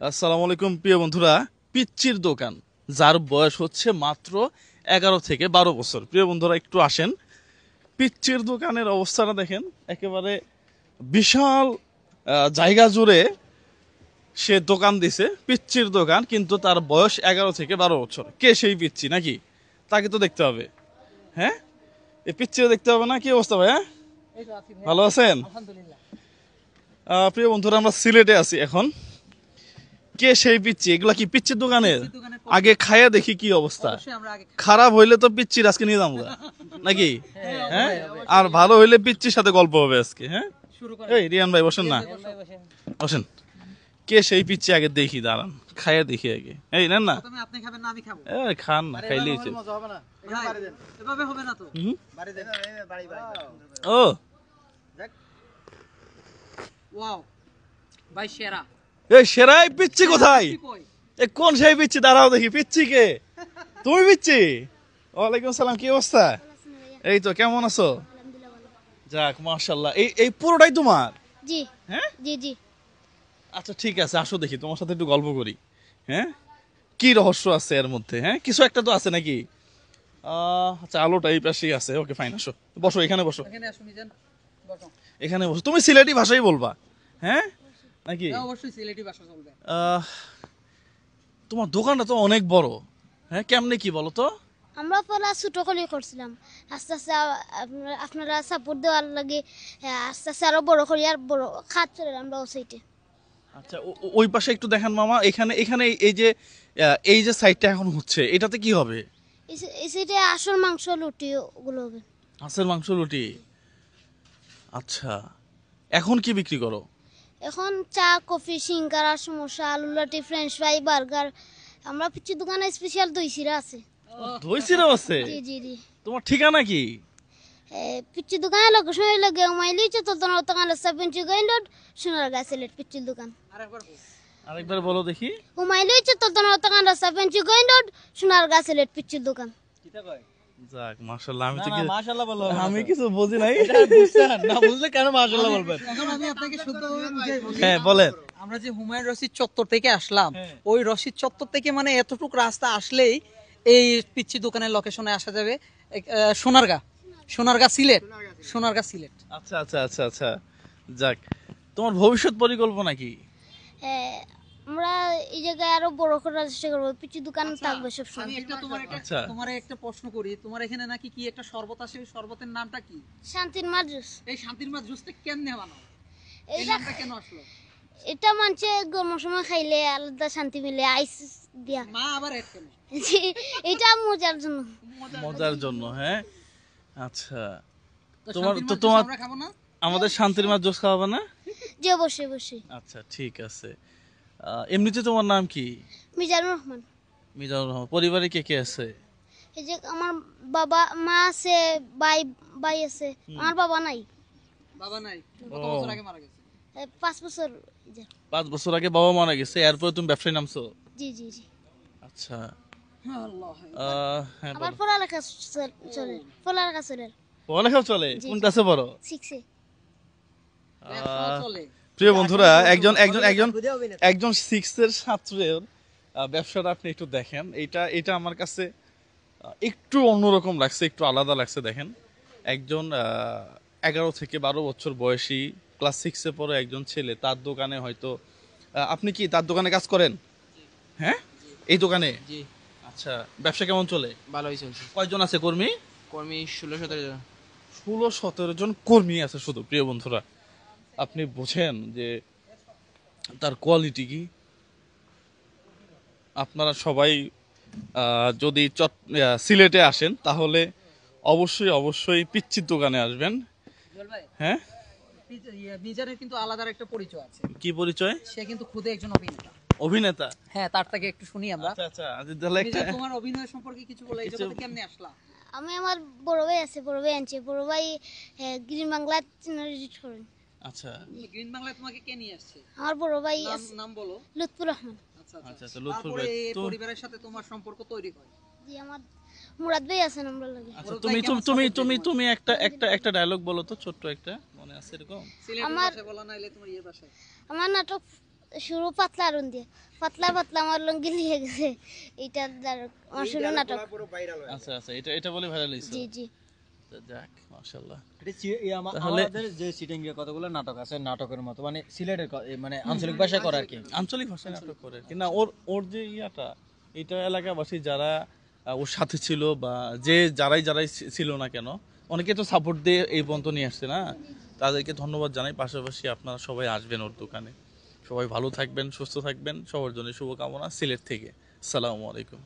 আসসালামু আলাইকুম প্রিয় বন্ধুরা। পিচ্চির দোকান, যার বয়স হচ্ছে মাত্র 11 থেকে 12 বছর। প্রিয় বন্ধুরা একটু আসেন, পিচ্চির দোকানের অবস্থাটা দেখেন। একেবারে বিশাল জায়গা জুড়ে সে দোকান দিছে, পিচ্চির দোকান, কিন্তু তার বয়স 11 থেকে 12 বছর। কে সেই পিচ্চি নাকি? তাকে তো দেখতে হবে। হ্যাঁ, এই পিচ্চিও দেখতে হবে না? কি অবস্থা ভাই? হ্যাঁ, ভালো আছেন? প্রিয় বন্ধুরা, আমরা সিলেটে আছি এখন। কে সেই পিচ্চি? এগুলা কি পিচ্চির দোকানের? আগে খাইয়া দেখি কি অবস্থা। খারাপ হইলে তো পিচ্চির আজকে নিয়ে যাবো নাকি? হ্যাঁ, আর ভালো হইলে পিচ্চির সাথে গল্প হবে আজকে। হ্যাঁ, এই রিয়ান ভাই বসেন না, বসেন। কে সেই পিচ্চি আগে দেখি, দাঁড়ান খাইয়া দেখি আগে। এই নেন না, খান না, খাইলেই ও এই সেরাই পিচ্চি কোথায়? এ কোন সেই পিচ্চি? দাঁড়াও দেখি, পিচ্চি কে? তুমি পিচ্চি? ওয়ালাইকুম সালাম, কি অবস্থা? এই তো, কেমন আছো? যাক মাশাআল্লাহ। এই এই পুরোটাই তোমার? জি। হ্যাঁ, জি জি। আচ্ছা ঠিক আছে, আসো দেখি, তোমার সাথে একটু গল্প করি। হ্যাঁ, কি রহস্য আছে এর মধ্যে? হ্যাঁ, কিছু একটা তো আছে নাকি? আচ্ছা, আলোটা এই পাশেই আছে। ওকে ফাইন, আসো বসো, এখানে বসো, এখানে বসো। তুমি সিলেটি ভাষাই বলবা? হ্যাঁ নাকি? অবশ্যই সিলেটি ভাষা চলবে। তোমার দোকানটা তো অনেক বড়। হ্যাঁ, কেমনে কি বলো তো? আমরা পড়া ছোট কলেই করছিলাম, আস্তে আস্তে আপনারা সাপোর্ট দেওয়ার লাগে আস্তে আস্তে আরো বড় করি, আর বড় খাত চলে আমরা ও সাইডে। আচ্ছা, ওই পাশে একটু দেখান মামা। এখানে এখানে এই যে সাইডটা এখন হচ্ছে, এটাতে কি হবে? এই সাইডে আসল মাংস লুটি ওগুলো হবে। হাঁসের মাংস রুটি। আচ্ছা, এখন কি বিক্রি করো? এখন চা, কফি, সিঙ্গারা, সমোসা, আলু লাটি, ফ্রেঞ্চ ফ্রাই, বার্গার। আমরা পিচ্ছি দোকানে স্পেশাল দই চিরা আছে। দই সিরাপ আছে? জি জি জি। তোমার ঠিকানা কি? পিচ্ছি দোকানে লোকেশন লাগে মাইলি চতুর্থ দোকান 7 গাইন্ডড সোনারগাঁ সিলেট পিচ্ছি দোকান। আরেকবার বলো দেখি। মাইলি চতুর্থ দোকান 7 গাইন্ডড সোনারগাঁ সিলেট পিচ্ছি দোকান। যাক মাশাআল্লাহ, আমি তো মাশাআল্লাহ বলো। আমি কিছু বুঝি নাই। না বুঝলে কেন মাশাআল্লাহ বলবেন? এখন আমি আপনাকে শুদ্ধভাবে বুঝাই বলি। হ্যাঁ বলেন। আমরা যে হুমায়ুন রশিদ চত্বর থেকে আসলাম, ওই রশিদ চত্বর থেকে মানে এতটুকু রাস্তা আসলেই এই পিচ্চি দোকানের লোকেশনে আসা যাবে। সোনারগাঁ, সোনারগাঁ সিলেট, সোনারগাঁ সিলেট। আচ্ছা আচ্ছা আচ্ছা আচ্ছা, যাক। তোমার ভবিষ্যৎ পরিকল্পনা কি? আমরা এই জায়গায় আরো বড় করার চেষ্টা করবো, পিচ্ছি দোকান থাকবে আমি সবসময়। আচ্ছা। তোমার একটা প্রশ্ন করি, তোমার এখানে নাকি কি একটা শরবত আছে, ওই শরবতের নামটা কি? শান্তির মাজুস। এই শান্তির মাছ জুসটা কেমনে বানাও? এই এটা নামটা কেন আসলো? এটা মানছে গরমের সময় খাইলে আলাদা শান্তি মিলে, আইস দিয়া। মা আবার এক কেন? এটা মজার জন্য। মজার জন্য। হ্যাঁ, আচ্ছা। তো তোমার শান্তির তো মাছ তোমার আমরা খাবো না? আমাদের শান্তির মাছ জোস খাওয়াবে না? জি অবশ্যই অবশ্যই। আচ্ছা ঠিক আছে। এমনিতে তোমার নাম কি? মিজানুর রহমান। মিজানুর রহমান। পরিবারে কে কে আছে? এই যে আমার বাবা মা আছে, ভাই ভাই আছে। আমার বাবা নাই। বাবা নাই? কত বছর আগে মারা গেছে? 5 বছর। 5 বছর আগে বাবা মারা গেছে, এরপরে তুমি ব্যবসায় নামছো? জি জি জি। আচ্ছা। আল্লাহ। হ্যাঁ, আমার বলো। পড়ালেখা চলে, পড়ালেখা চলে। পড়ালেখাও চলে? জি, কোন জি। ক্লাসে পড়ো? 6 এ। ব্যবসাও চলে? প্রিয় বন্ধুরা, একজন একজন একজন একজন 6 এর ছাত্রের ব্যবসাটা আপনি একটু দেখেন। এটা এটা আমার কাছে একটু অন্যরকম লাগছে, একটু আলাদা লাগছে। দেখেন, একজন 11 থেকে 12 বছর বয়সী ক্লাস 6-এ পড়ে একজন ছেলে, তার দোকানে হয়তো আপনি কি তার দোকানে কাজ করেন? হ্যাঁ, এই দোকানে? জি, আচ্ছা, ব্যবসা কেমন চলে? ভালোই চলছে। কয়জন আছে কর্মী? কর্মী 16-17 জন। 16-17 জন কর্মী আছে শুধু। প্রিয় বন্ধুরা, আপনি বোঝেন যে তার কোয়ালিটি কি? আপনারা সবাই যদি সিলেটে আসেন তাহলে অবশ্যই অবশ্যই পিচ্চির দোকানে আসবেন। জল ভাই, হ্যাঁ, মিজানের কিন্তু আলাদা একটা পরিচয় আছে। কি পরিচয়? সে কিন্তু খুদে একজন অভিনেতা। অভিনেতা? হ্যাঁ, তার থেকে একটু শুনি আমরা। আচ্ছা আচ্ছা, তাহলে একটা মিজান, তোমার অভিনয় সম্পর্কে কিছু বলো। এই জগতে কেমনে আসলা? আমি আমার বড় ভাই আছে, বড় ভাই আনছে, বড় ভাই গ্রিন বাংলা রিড করেন। আচ্ছা গ্রিন বাংলায় তোমাকে কে নিয়ে আসছে? আমার বড় ভাই নাম আছে, নাম বলো। লুৎফুর রহমান। আচ্ছা আচ্ছা আচ্ছা। আচ্ছা, লুৎফুর তারপরে ভাই এই তো। পরিবারের সাথে তোমার সম্পর্ক তৈরি হয়। জি, আমার মুরাদ ভাই আছেন আমরা লাগে। আচ্ছা, ওরা তুমি তাই কেমন তুমি support তুমি দেয় তুমি একটা একটা একটা ডায়লগ বলো তো, ছোট্ট একটা, মনে আছে এরকম? সিলেটের আমার- ভাষায় বলা নাইলে তোমার ইয়ের ভাষায়। আমার নাটক শুরু পাতলা আরুন দিয়ে পাতলা পাতলা আমার লঙ্গি লিয়ে গেছে এটা আমার শুরু নাটক। আচ্ছা আচ্ছা, এটা এটা বলে ভাইরাল হয়েছে। জি জি। যাক মাশাআল্লাহ। তাহলে আমাদের যে চিটিং এর কতগুলো নাটক আছে নাটকের মতো মানে সিলেটের মানে আঞ্চলিক ভাষায় করা আর কি। আঞ্চলিক ভাষায় নাটক করে কিনা ওর ওর যে ইয়াটা, এটা এলাকাবাসী যারা ওর সাথে ছিল বা যে যারাই ছিল না কেন, অনেকে তো সাপোর্ট দিয়ে এই পর্যন্ত নিয়ে আসছে না, তাদেরকে ধন্যবাদ জানাই। পাশাপাশি আপনারা সবাই আসবেন ওর দোকানে। সবাই ভালো থাকবেন, সুস্থ থাকবেন, সবার জন্য শুভকামনা সিলেট থেকে। আসসালামু আলাইকুম।